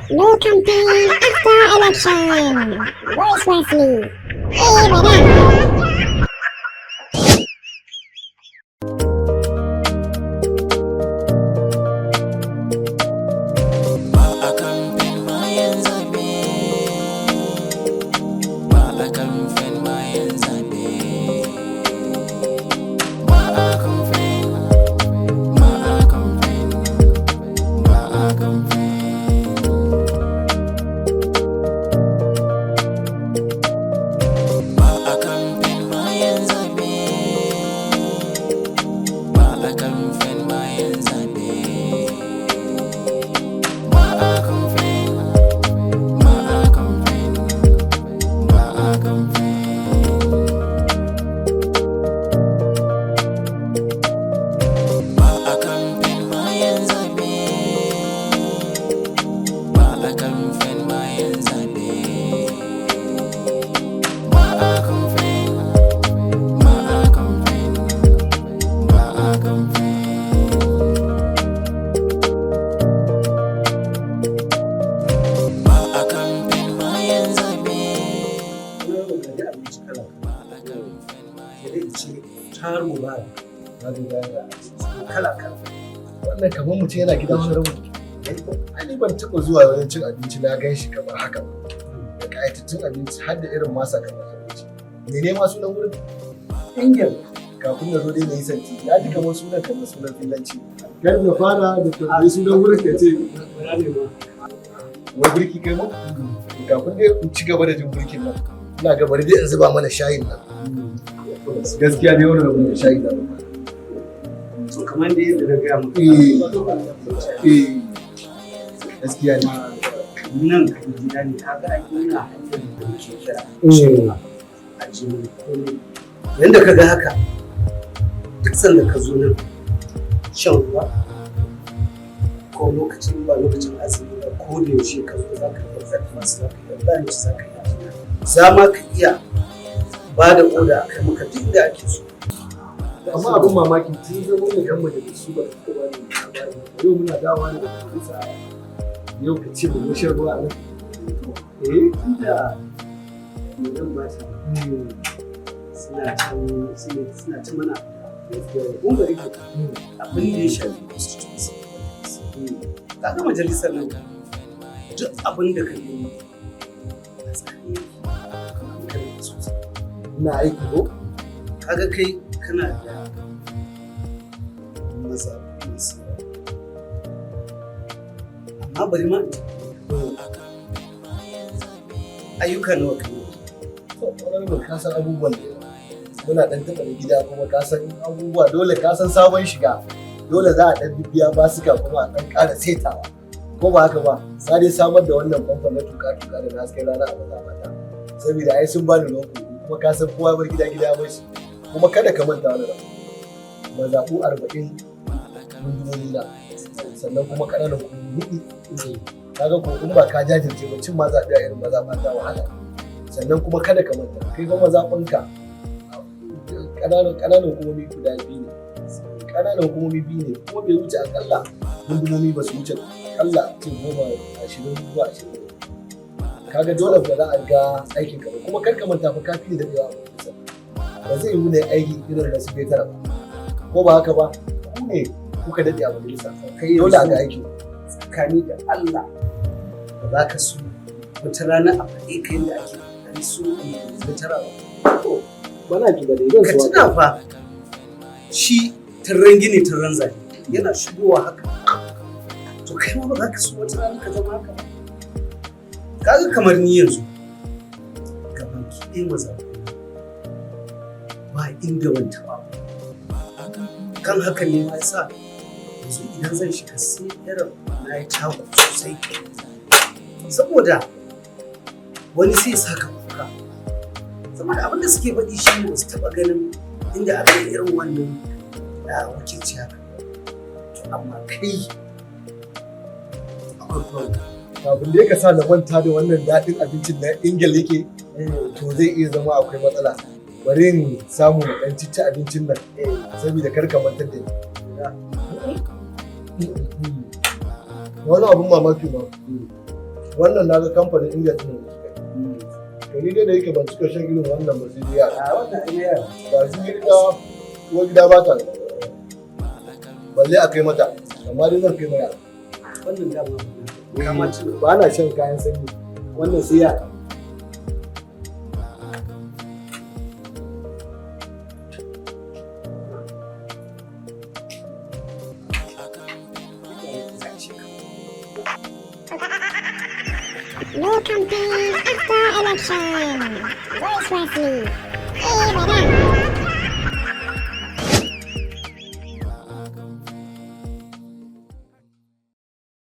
No campaign after election. Voice Wesley. Hey, madam. Wannan kamar mutum yana gidan wani rabu. Ani ban taɓa zuwa wajen cin abinci na gan shi kamar haka ba. Da ƙayatattun abinci har da irin masa kamar abinci. Mene ma sunan wurin? Ingel. Kafin na zo dai na yi santi. Ya ji kamar sunan Finlanci. Kar da fara da tambayi sunan wurin ka ce. Wai birki kai ma? Kafin dai in ci gaba da jin birkin nan. Ina ga bari dai in zuba mana shayin nan. Gaskiya dai wannan rabu da shayi da to kamar da yadda na gaya maka gaskiya ne nan ka gida ne kaga ai ina hanyar da muke kira a jini yanda ka ga haka duk sanda ka zo nan shan ruwa ko lokacin ba lokacin azumi ba ko da yaushe ka zo za ka yi breakfast za ka yi lunch za ka yi za ma ka iya ba da oda a kai maka duk da ake so. Amma abin mamaki tun zama da kan majalisu ba ta ba ne yau muna dawa ne da majalisa yau ka ce mu shan ruwa nan. Tunda mutum ba ta suna ta mana mun gari abin da ya shafi constituency. Kaga majalisar nan duk abin da ka yi a tsari ina aiki ko? Kaga kai kana da maza amma bari ma ayyuka nawa ka yi? Ƙwararru ka san abubuwan da muna ɗan taɓa da gida kuma ka san abubuwa dole ka san sabon shiga dole za a ɗan biya basuka kuma a ɗan ƙara setawa ko ba haka ba sa dai samar da wannan famfon na tuka-tuka da na hasken rana a maza saboda ai sun bani ruwan kuma ka san kowa bar gida ya bar shi kuma kada ka manta wani rabu mazaɓu 40 rundunoyi na sannan kuma ƙananan hudu kaga ko in ba ka jajirce ba cin ma zaɓe a irin mazaɓa ta wahala sannan kuma kada ka manta kai kuma mazaɓanka ƙananan hukumomi guda biyu ne ƙananan hukumomi biyu ne kuma bai wuce akalla rundunomi ba su wuce akalla cin 10 zuwa 20 kaga dole ba za a ga aikin ka ba kuma kar ka manta fa kafi da dadewa ba zai yi ne aiki irin da su tara ba ko ba haka ba ku ne kuka dade a majalisa kai dole a ga aiki tsakani da Allah ba za ka so wata rana a faɗe ka yadda ake ɗan so da tara ba bana ki ba dai ka tuna fa shi tarren gini tarren zane yana shigowa haka to kai ma ba za ka so wata rana ka zama haka ba kaga kamar ni yanzu gaban kiɗe maza ba inda ban taɓa kan haka ne ma yasa yanzu idan zan shiga sai irin na yi taku sosai saboda wani sai sa ka kuka saboda abinda suke faɗi shi ne wasu taɓa ganin inda aka yi irin wannan wakilci haka to amma kai akwai problem kafin da ka sa na manta da wannan daɗin abincin na ingil yake to zai iya zama akwai matsala bari in samu na ɗan cici abincin nan saboda kar ka mantar da ni wani abun mamaki ba wannan na ga kamfanin India ɗin da suka yi. To ni dai da yake ban cika shan irin wannan ba sai dai yara. A wannan ai yara. Ga shi gida uwar gida ba ta balle a kai mata amma dai zan kai ma yara. Wannan dama kama ci Ba na shan kayan sanyi wannan sai yara. No campaign after election. Voice Wesley. Hey, madam.